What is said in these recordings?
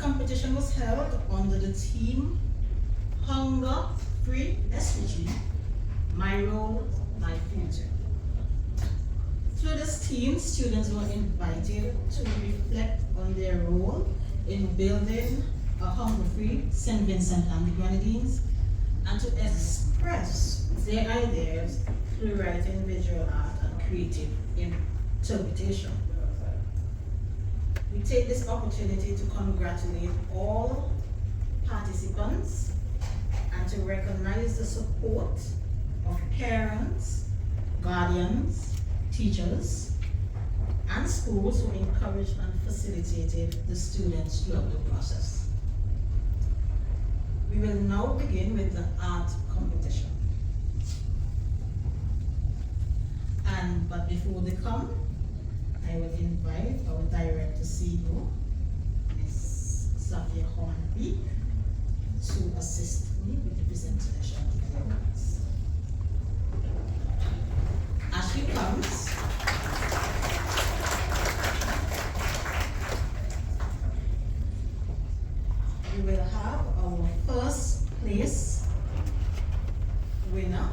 competition was held under the theme Hunger Free SVG, My Role, My Future. Through this theme, students were invited to reflect on their role in building a hunger-free St. Vincent and the Grenadines and to express their ideas through writing, visual art, and creative interpretation. We take this opportunity to congratulate all participants and to recognize the support of parents, guardians, teachers, and schools who encouraged and facilitated the students throughout the process. We will now begin with the art competition. But before they come, I will invite our Director CEO, Ms. Xavier Hornby, to assist me with the presentation of the awards. As she comes, we will have our first place winner,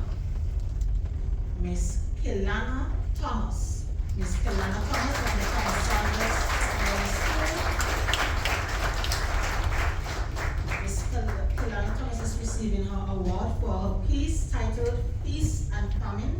Miss Kelana Thomas. Miss Kelana Thomas from the Thomas Sanders School. Miss Kelana Thomas is receiving her award for her piece titled Peace and Famine.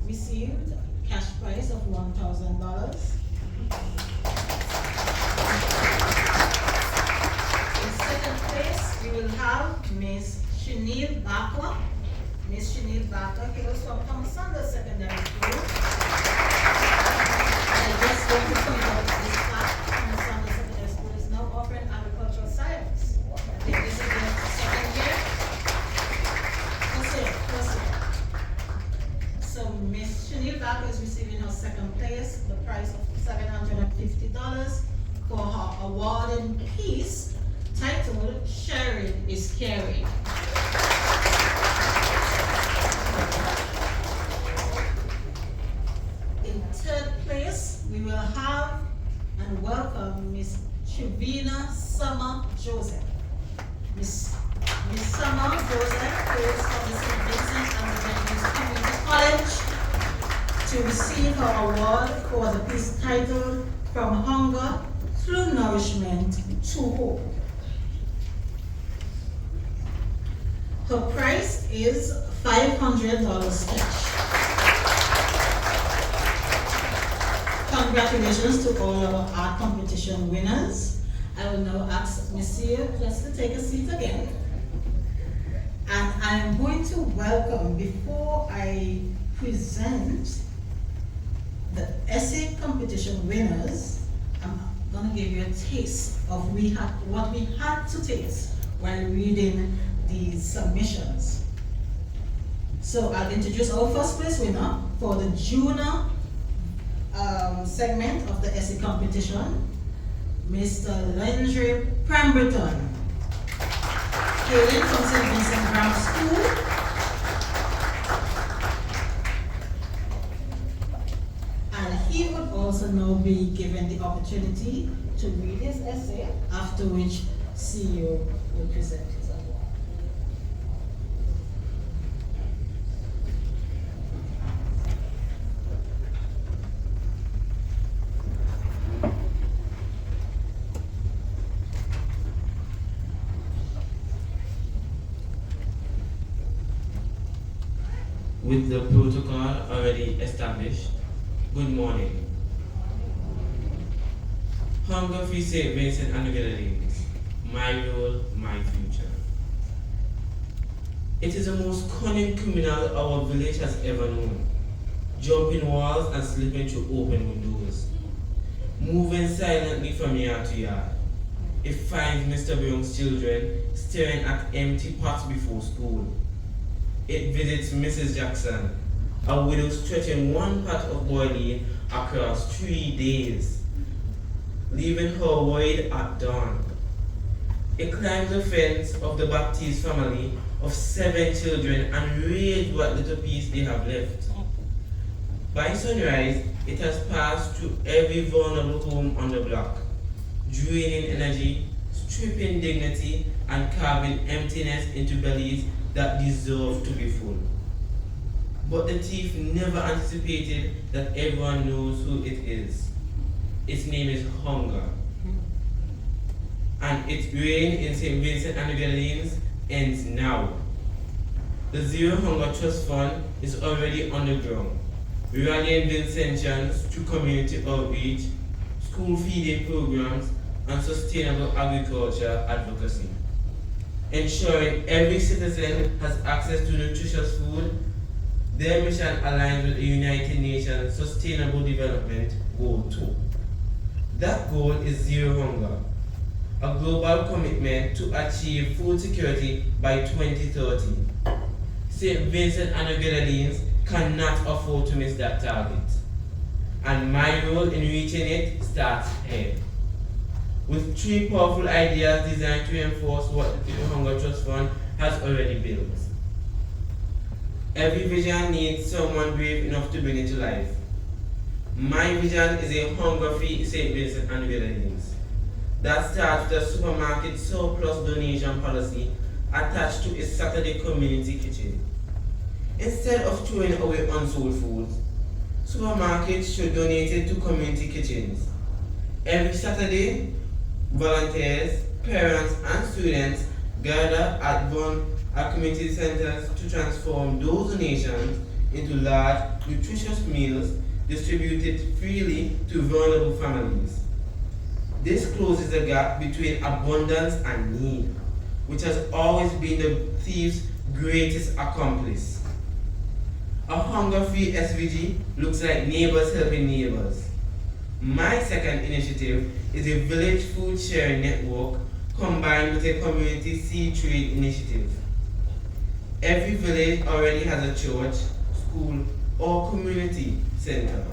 Received cash prize of $1,000. In second place, we will have Miss Shanil Barker. Miss Shanil Barker hails from Thomas Sanders Secondary School. I just want to point out this fact: Thomas Sanders Secondary School is now offering agricultural science. I think this is their second year. First year. So Ms. Shanil Barker is receiving her second place, the price of $750 for her awarded piece titled Sharing is Caring. In third place, we will have and welcome Ms. Trevina Summer Joseph. Miss Summer Joseph is from the St. Vincent and the Grenadines Community College to receive her award for the piece titled From Hunger Through Nourishment to Hope. Her price is $500 cash. Congratulations to all our art competition winners. I will now ask Monsieur just to take a seat again. And I am going to welcome, before I present the essay competition winners, I'm going to give you a taste of what we had to taste while reading these submissions. So I'll introduce our first place winner for the junior segment of the essay competition, Mr. Landry Pemberton, hailing from St. Vincent Grammar School. And he would also now be given the opportunity to read his essay, after which CEO will present his award. With the protocol already established, good morning. Hunger-free St. Vincent and the Grenadines, my role, my future. It is the most cunning criminal our village has ever known, jumping walls and slipping through open windows, moving silently from yard to yard, it finds Mr. Brown's children staring at empty pots before school. It visits Mrs. Jackson, a widow stretching one pot of boiling across 3 days, leaving her worried at dawn. It climbs the fence of the Baptiste family of 7 children and raids what little peace they have left. By sunrise, it has passed through every vulnerable home on the block, draining energy, stripping dignity, and carving emptiness into bellies that deserve to be full. But the thief never anticipated that everyone knows who it is. Its name is hunger. And its reign in St. Vincent and the Grenadines ends now. The Zero Hunger Trust Fund is already on the ground, rallying Vincentians through community outreach, school feeding programs, and sustainable agriculture advocacy, ensuring every citizen has access to nutritious food. Their mission aligns with the United Nations Sustainable Development Goal 2. That goal is zero hunger, a global commitment to achieve food security by 2030. St. Vincent and the Grenadines cannot afford to miss that target, and my role in reaching it starts here. With 3 powerful ideas designed to enforce what the Hunger Trust Fund has already built. Every vision needs someone brave enough to bring it to life. My vision is a hunger-free St. Vincent and the Grenadines that starts with a supermarket surplus donation policy attached to a Saturday community kitchen. Instead of throwing away unsold food, supermarkets should donate it to community kitchens. Every Saturday, volunteers, parents, and students gather at community centers to transform those donations into large, nutritious meals distributed freely to vulnerable families. This closes the gap between abundance and need, which has always been the thief's greatest accomplice. A hunger-free SVG looks like neighbors helping neighbors. My second initiative is a village food sharing network combined with a community seed trade initiative. Every village already has a church, school, or community center.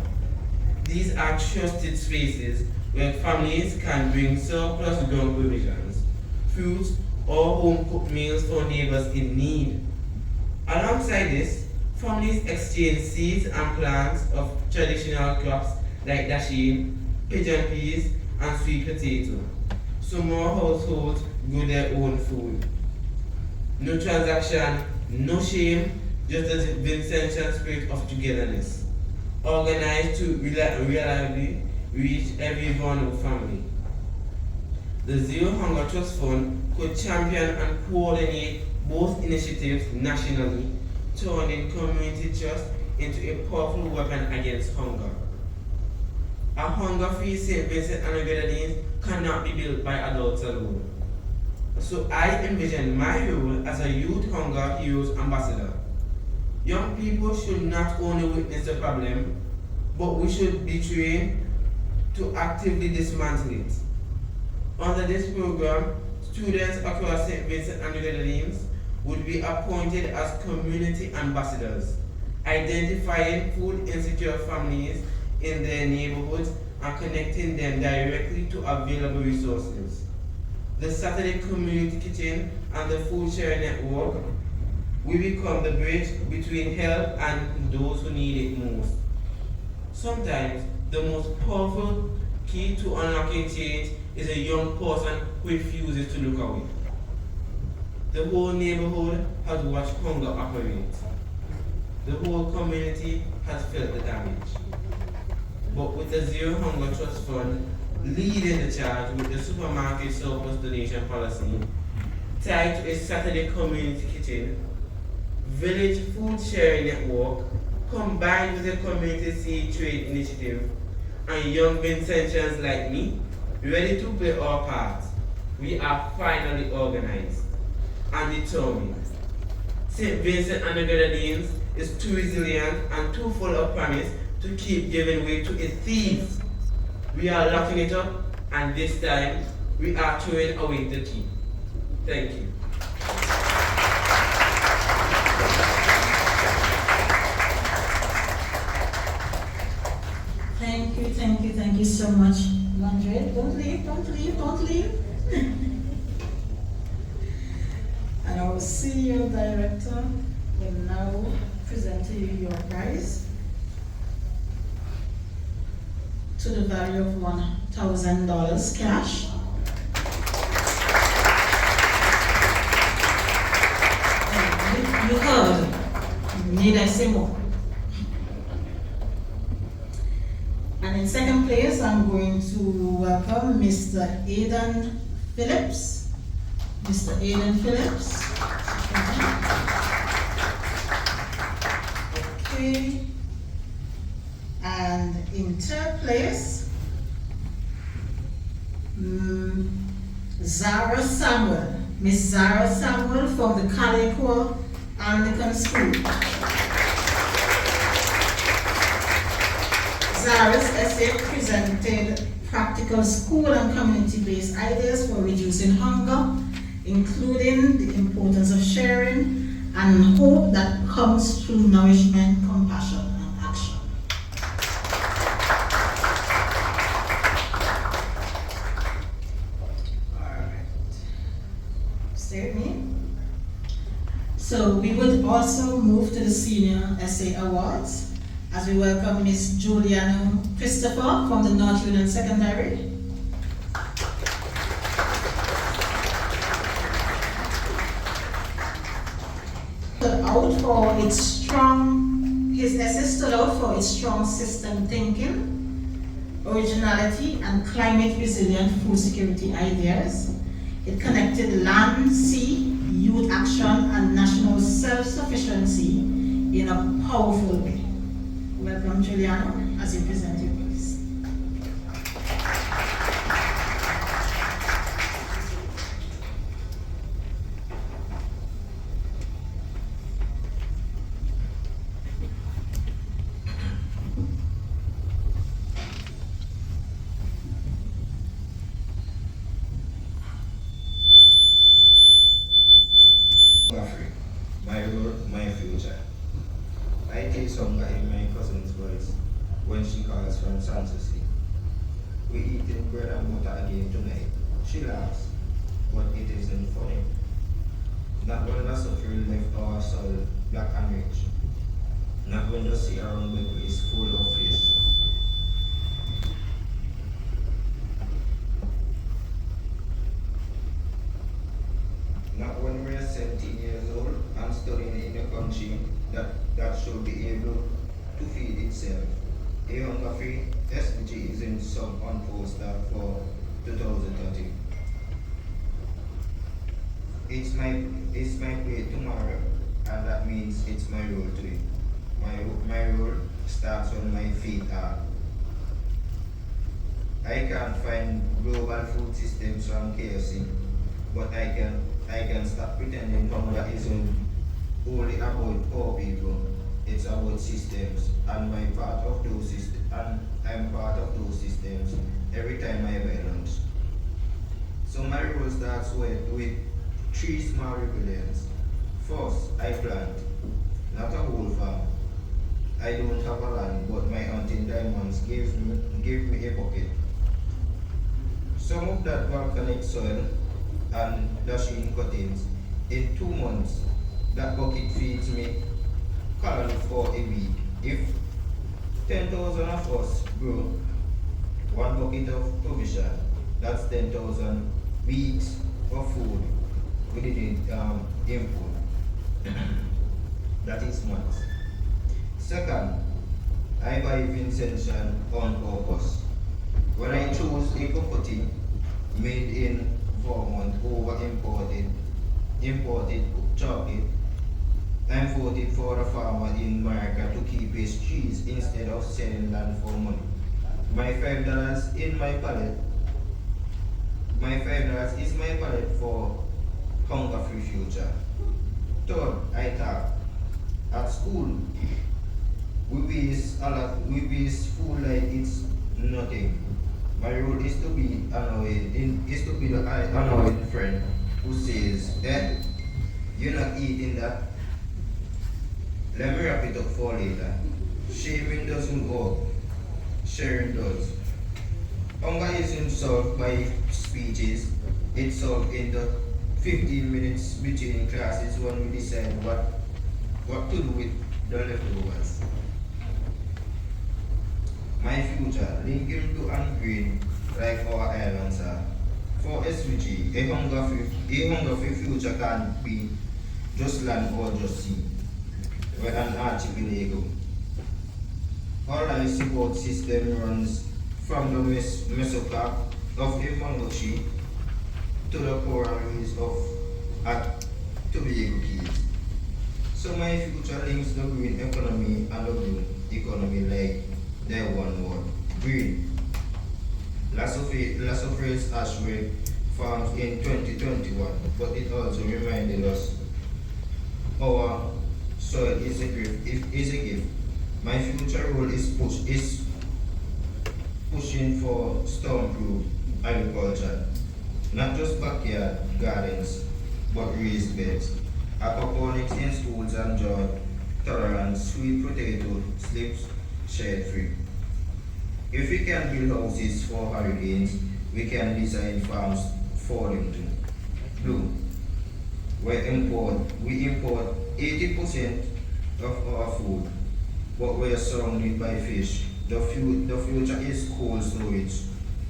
These are trusted spaces where families can bring surplus ground provisions, fruits, or home-cooked meals for neighbors in need. Alongside this, families exchange seeds and plants of traditional crops like dasheen, pigeon peas, and sweet potato, so more households grow their own food. No transaction, no shame, just the Vincentian spirit of togetherness, organized to reliably reach every vulnerable family. The Zero Hunger Trust Fund could champion and coordinate both initiatives nationally, turning community trust into a powerful weapon against hunger. A hunger-free St. Vincent and the Grenadines cannot be built by adults alone. So I envision my role as a Youth Hunger Heroes Ambassador. Young people should not only witness the problem, but we should be trained to actively dismantle it. Under this program, students across St. Vincent and the Grenadines would be appointed as community ambassadors, identifying food insecure families in their neighborhoods and connecting them directly to available resources. The Saturday Community Kitchen and the Food Sharing Network will become the bridge between help and those who need it most. Sometimes the most powerful key to unlocking change is a young person who refuses to look away. The whole neighborhood has watched hunger operate. The whole community has felt the damage. But with the Zero Hunger Trust Fund leading the charge with the supermarket surplus donation policy, tied to a Saturday community kitchen, village food sharing network, combined with a community seed trade initiative, and young Vincentians like me, ready to play our part, we are finally organized and determined. St. Vincent and the Grenadines is too resilient and too full of promise to keep giving way to a thief. We are locking it up, and this time we are throwing away the key. Thank you. Thank you so much, Landry. Don't leave. And our senior director will now present to you your prize to the value of $1,000 cash. You heard. Need I say more? And in second place, I'm going to welcome Mr. Aidan Phillips. Mr. Aidan Phillips. Okay. And in third place, Zara Samuel. Miss Zara Samuel from the Calico Anglican School. Zara's essay presented practical school and community-based ideas for reducing hunger, including the importance of sharing and hope that comes through nourishment, compassion, and action. All right. Stay with me. So we would also move to the Senior Essay Awards as we welcome Ms. Juliana Christopher from the North Union Secondary. His essay stood out for its strong system thinking, originality, and climate resilient food security ideas. It connected land, sea, youth action, and national self-sufficiency in a powerful way. Welcome, Juliana, as you present your piece. My role, my future. I taste hunger in my cousin's voice when she calls from Sanssouci. We eating bread and butter again tonight. She laughs, but it isn't funny. Not when the suffering left our soul black and rich. Not when the sea around me is full of fish. Not when we're 17 years old and studying in a country that should be able to feed itself. A hunger-free SDG is in some on poster for 2030. It's my plate tomorrow, and that means it's my role to it. My role starts when my feet are. I can't find global food systems from KFC, but I can stop pretending hunger isn't only about poor people. It's about systems, and I'm part of those systems every time I buy lunch. So my role starts with 3 small rebellions. First, I plant, not a whole farm. I don't have a land, but my aunt in Diamonds give me a bucket. Some of that volcanic soil and dashing cuttings. In 2 months, that bucket feeds me colony for a week. If 10,000 of us grow 1 bucket of provision, that's 10,000 weeks of food we didn't input. That is months. Second, I buy Vincentian on purpose. When I choose a property made in Vermont over imported chocolate, I'm voting for a farmer in America to keep his trees instead of selling land for money. My $5 in my pallet. My $5 is my pallet for hunger-free future. Third, I talk. At school, we waste food like it's nothing. My role is to be the annoying friend who says, you're not eating that. Let me wrap it up for later. Shaming doesn't work. Sharing does. Hunger isn't solved by speeches. It's solved in the 15 minutes between classes when we decide what to do with the leftovers. My future, linking to and green like our islands are. For SVG, a hunger-free future can't be just land or just sea, where an archipelago. Our life support system runs from the mesocarp of Imangochi to the coral reefs of at Tobago Keys. So my future links the green economy and the blue economy like their one word, green. Lassofra's ashway farms in 2021, but it also reminded us our soil is a gift. My future role is pushing for storm-proof agriculture, not just backyard gardens, but raised beds. Aquaponics in schools and drought tolerant sweet potato slips shade-free. If we can build houses for hurricanes, we can design farms for them too. Blue. We import 80% of our food, but we are surrounded by fish. The future is cold storage,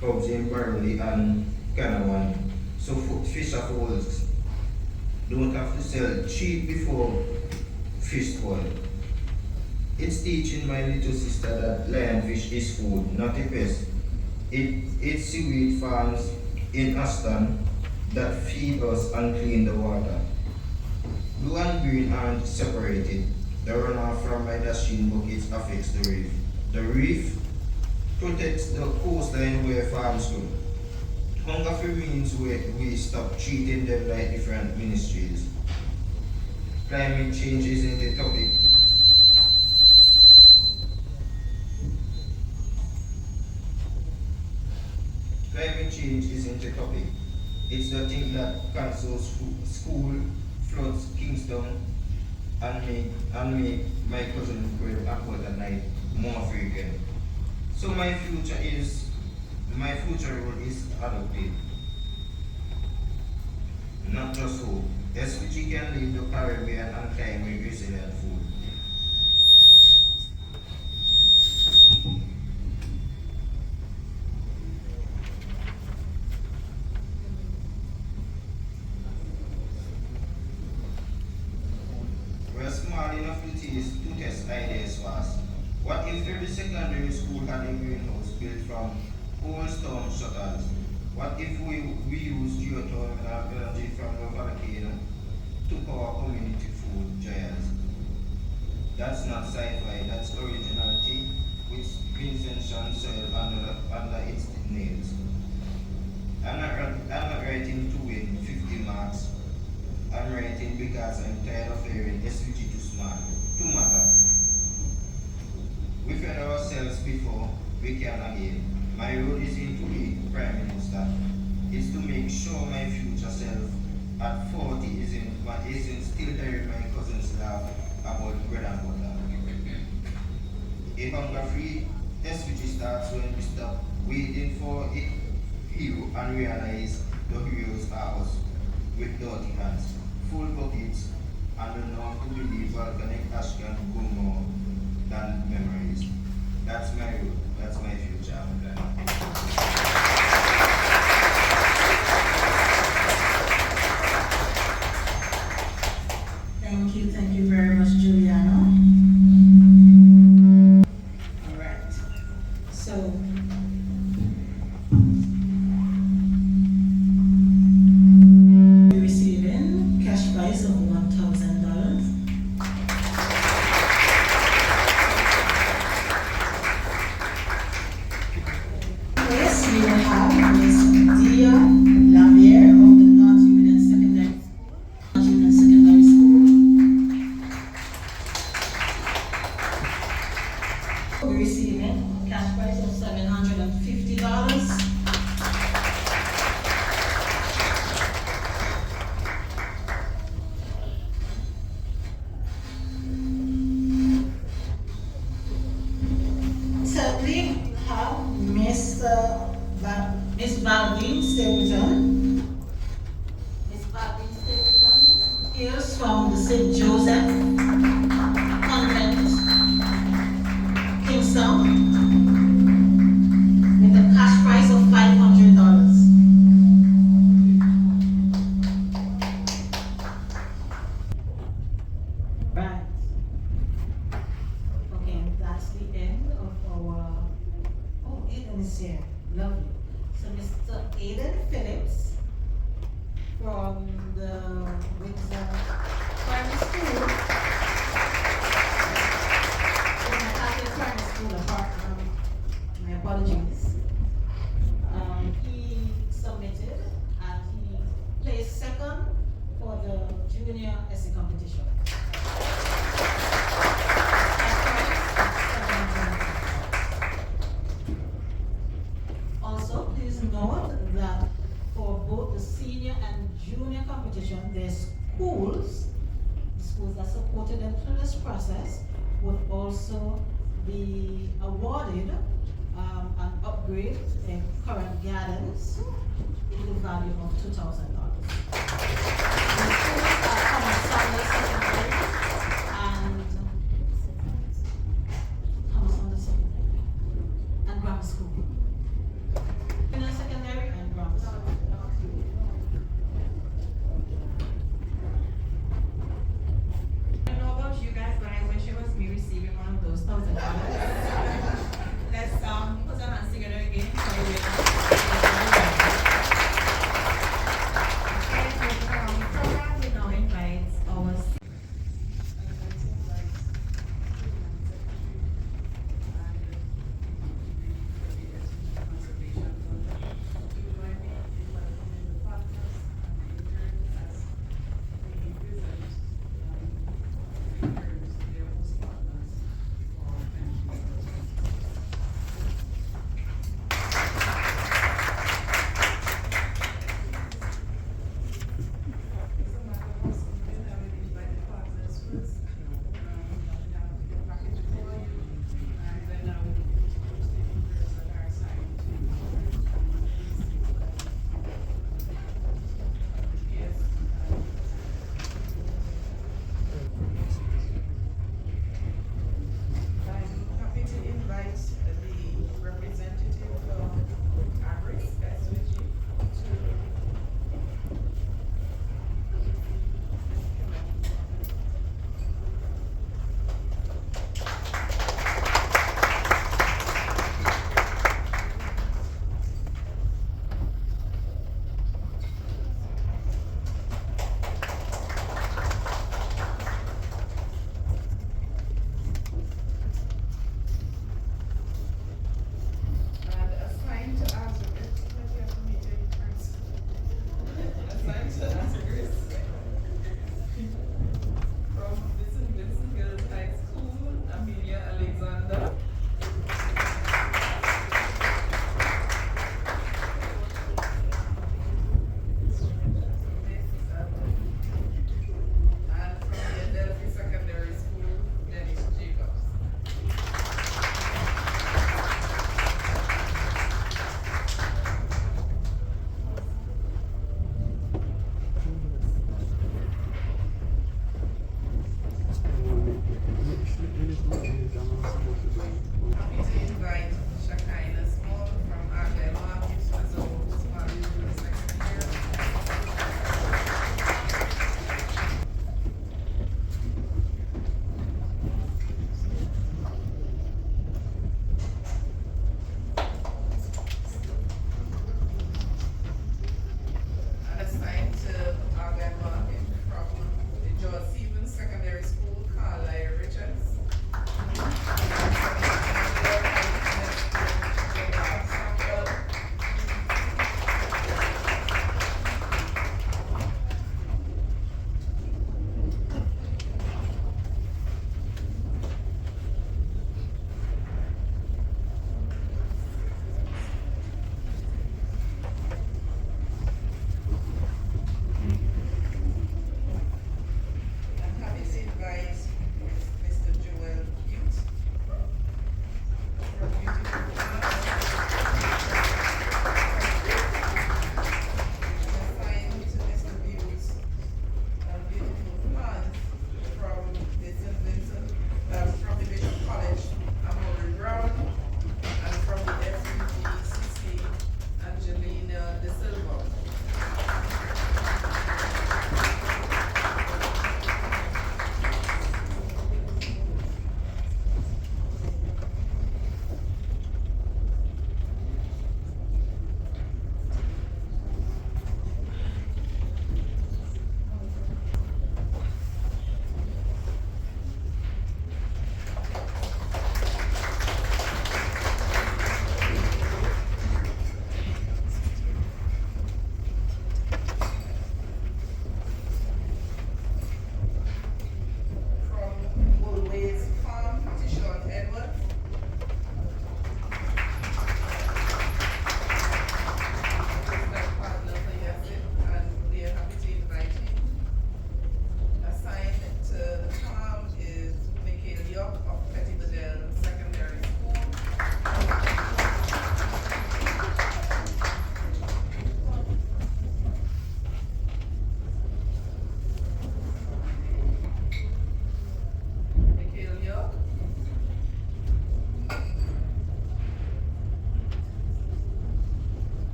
hubs in Barley and Canawan, so fisherfolks don't have to sell cheap before fish spoil. It's teaching my little sister that lionfish is food, not a pest. It's seaweed farms in Aston that feed us and clean the water. Blue and green aren't separated. The runoff from my dashing buckets affects the reef. The reef protects the coastline where farms grow. Hunger-free means we stop treating them like different ministries. Climate change isn't a topic. Climate change isn't a topic. It's the thing that cancels school, floods Kingston, and make my cousin Greg Apple at night more frequent. So my future role is adopted, not just hope. SVG can lead the Caribbean and climate resilient food. We're small enough to test ideas fast. What if every secondary school had a greenhouse built from old storm shutters? What if we use geothermal energy from the volcano to power community food giants? That's not sci-fi, that's originality with Vincentian soil under its nails. I'm not writing to win 50 marks. I'm writing because I'm tired of hearing SVG too smart, too matter. We fed ourselves before we can again. My role isn't to be Prime Minister. It's to make sure my future self at 40 isn't still hearing my cousins laugh about bread and butter. A hunger-free SVG starts when we stop waiting for a hero and realize the heroes are us with dirty hands, full buckets, and enough to believe volcanic ash can go more than memories. That's my role, that's my future. Thank you very much, Giuliano. All right. So, we're receiving cash prize of $1,000. Yes, hails from the St. Joseph Convent, Kingston, with a cash prize of $500. Right. Okay, that's the end of our. Oh, Aiden is here. Lovely. So Mr. Aiden Phillips from the Windsor Primary School. From the Catholic Primary School, my apologies. He submitted and he placed second for the junior essay competition. Also, please note that for both the senior and junior competition, their schools, the schools that supported them through this process, would also be awarded an upgrade to their current gardens in the value of $2,000.